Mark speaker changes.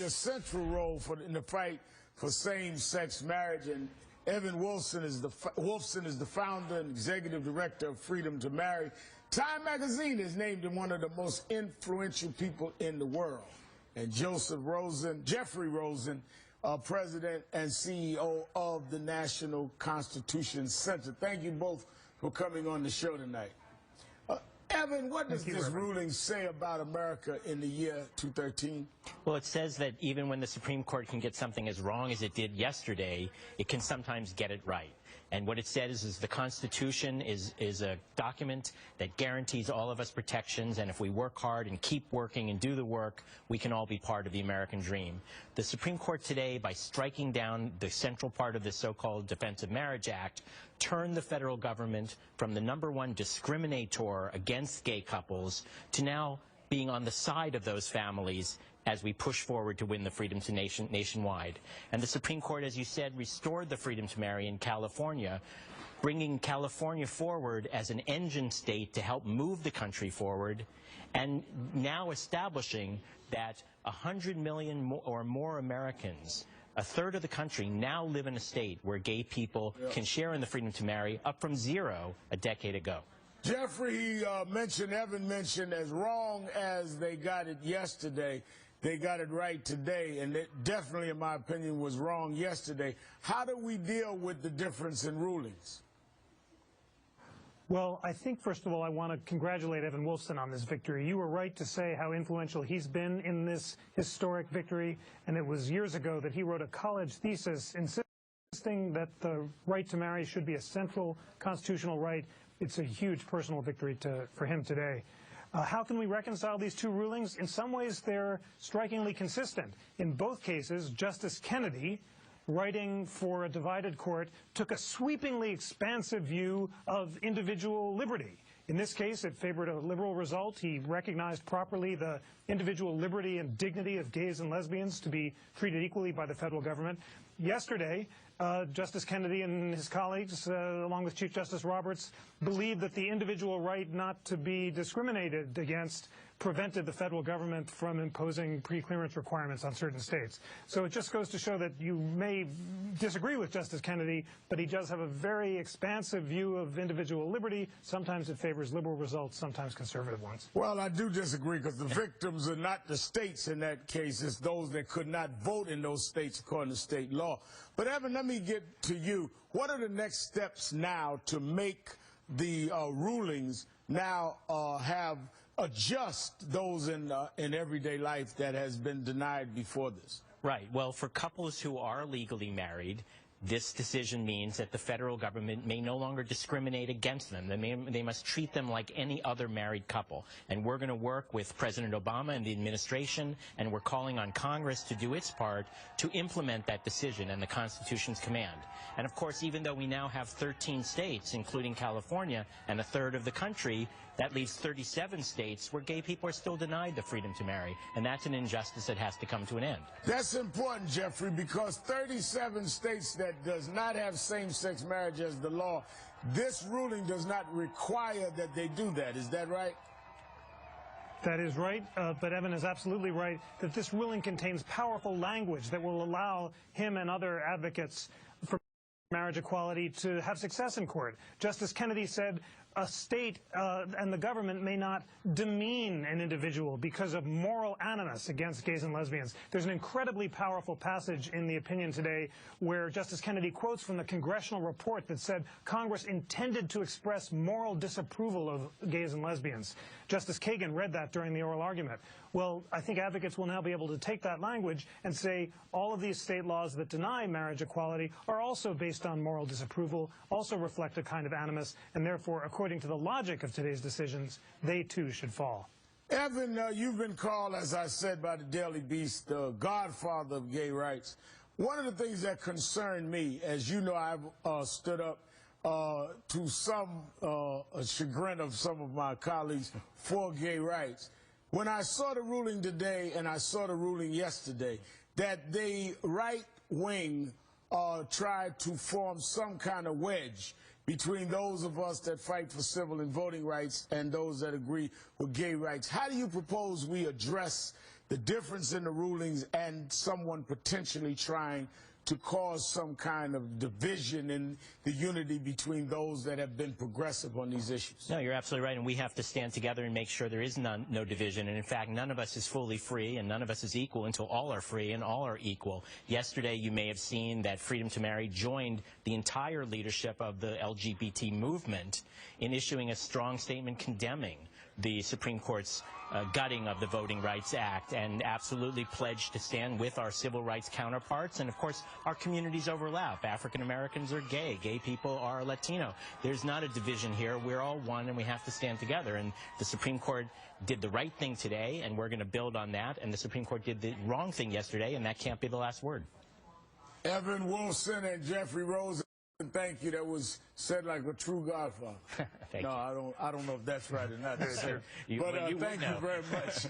Speaker 1: a central role in the fight for same-sex marriage, and Evan Wolfson is the founder and executive director of Freedom to Marry. Time magazine has named him one of the most influential people in the world. And Jeffrey Rosen, president and CEO of the National Constitution Center. Thank you both for coming on the show tonight. Evan, what does this ruling say about America in the year 2013?
Speaker 2: Well, it says that even when the Supreme Court can get something as wrong as it did yesterday, it can sometimes get it right. And what it says is the Constitution is a document that guarantees all of us protections, and if we work hard and keep working and do the work, we can all be part of the American dream. The Supreme Court today, by striking down the central part of the so-called Defense of Marriage Act, turned the federal government from the #1 discriminator against gay couples to now being on the side of those families as we push forward to win the freedom to nationwide. And the Supreme Court, as you said, restored the freedom to marry in California, bringing California forward as an engine state to help move the country forward, and now establishing that 100 million or more Americans, a third of the country, now live in a state where gay people can share in the freedom to marry, up from 0 a decade ago.
Speaker 1: Jeffrey Evan mentioned, as wrong as they got it yesterday, they got it right today, and it definitely, in my opinion, was wrong yesterday. How do we deal with the difference in rulings?
Speaker 3: Well, I think, first of all, I want to congratulate Evan Wolfson on this victory. You were right to say how influential he's been in this historic victory, and it was years ago that he wrote a college thesis insisting that the right to marry should be a central constitutional right. It's a huge personal victory for him today. How can we reconcile these two rulings? In some ways, they're strikingly consistent. In both cases, Justice Kennedy, writing for a divided court, took a sweepingly expansive view of individual liberty. In this case, it favored a liberal result. He recognized properly the individual liberty and dignity of gays and lesbians to be treated equally by the federal government. Yesterday, Justice Kennedy and his colleagues, along with Chief Justice Roberts, believed that the individual right not to be discriminated against prevented the federal government from imposing pre-clearance requirements on certain states. So it just goes to show that you may disagree with Justice Kennedy, but he does have a very expansive view of individual liberty. Sometimes it favors liberal results, sometimes conservative ones.
Speaker 1: Well, I do disagree, because the victims are not the states in that case. It's those that could not vote in those states according to state law. But Evan, let me get to you. What are the next steps now to make the rulings now adjust those in everyday life that has been denied before this?
Speaker 2: Right. Well, for couples who are legally married, this decision means that the federal government may no longer discriminate against them. They must treat them like any other married couple. And we're going to work with President Obama and the administration, and we're calling on Congress to do its part to implement that decision and the Constitution's command. And of course, even though we now have 13 states, including California, and a third of the country, that leaves 37 states where gay people are still denied the freedom to marry. And that's an injustice that has to come to an end.
Speaker 1: That's important, Jeffrey, because 37 states that does not have same-sex marriage as the law, this ruling does not require that they do that. Is that right?
Speaker 3: That is right, but Evan is absolutely right that this ruling contains powerful language that will allow him and other advocates for marriage equality to have success in court. Justice Kennedy said a state and the government may not demean an individual because of moral animus against gays and lesbians. There's an incredibly powerful passage in the opinion today where Justice Kennedy quotes from the congressional report that said Congress intended to express moral disapproval of gays and lesbians. Justice Kagan read that during the oral argument. Well, I think advocates will now be able to take that language and say all of these state laws that deny marriage equality are also based on moral disapproval, also reflect a kind of animus, and therefore, according to the logic of today's decisions, they too should fall.
Speaker 1: Evan, you've been called, as I said, by the Daily Beast, the godfather of gay rights. One of the things that concerned me, as you know, I've stood up to some chagrin of some of my colleagues for gay rights. When I saw the ruling today and I saw the ruling yesterday, that the right wing tried to form some kind of wedge between those of us that fight for civil and voting rights and those that agree with gay rights. How do you propose we address the difference in the rulings and someone potentially trying to cause some kind of division in the unity between those that have been progressive on these issues.
Speaker 2: No, you're absolutely right, and we have to stand together and make sure there is no division. And in fact, none of us is fully free, and none of us is equal until all are free and all are equal. Yesterday, you may have seen that Freedom to Marry joined the entire leadership of the LGBT movement in issuing a strong statement condemning the Supreme Court's gutting of the Voting Rights Act, and absolutely pledged to stand with our civil rights counterparts. And of course, our communities overlap. African Americans are gay. Gay people are Latino. There's not a division here. We're all one, and we have to stand together. And the Supreme Court did the right thing today, and we're going to build on that. And the Supreme Court did the wrong thing yesterday, and that can't be the last word.
Speaker 1: Evan Wolfson and Jeffrey Rosen, thank you. That was said like a true godfather.
Speaker 2: Thank you.
Speaker 1: I don't know if that's right or not.
Speaker 2: You
Speaker 1: But
Speaker 2: would
Speaker 1: thank you
Speaker 2: know.
Speaker 1: very much.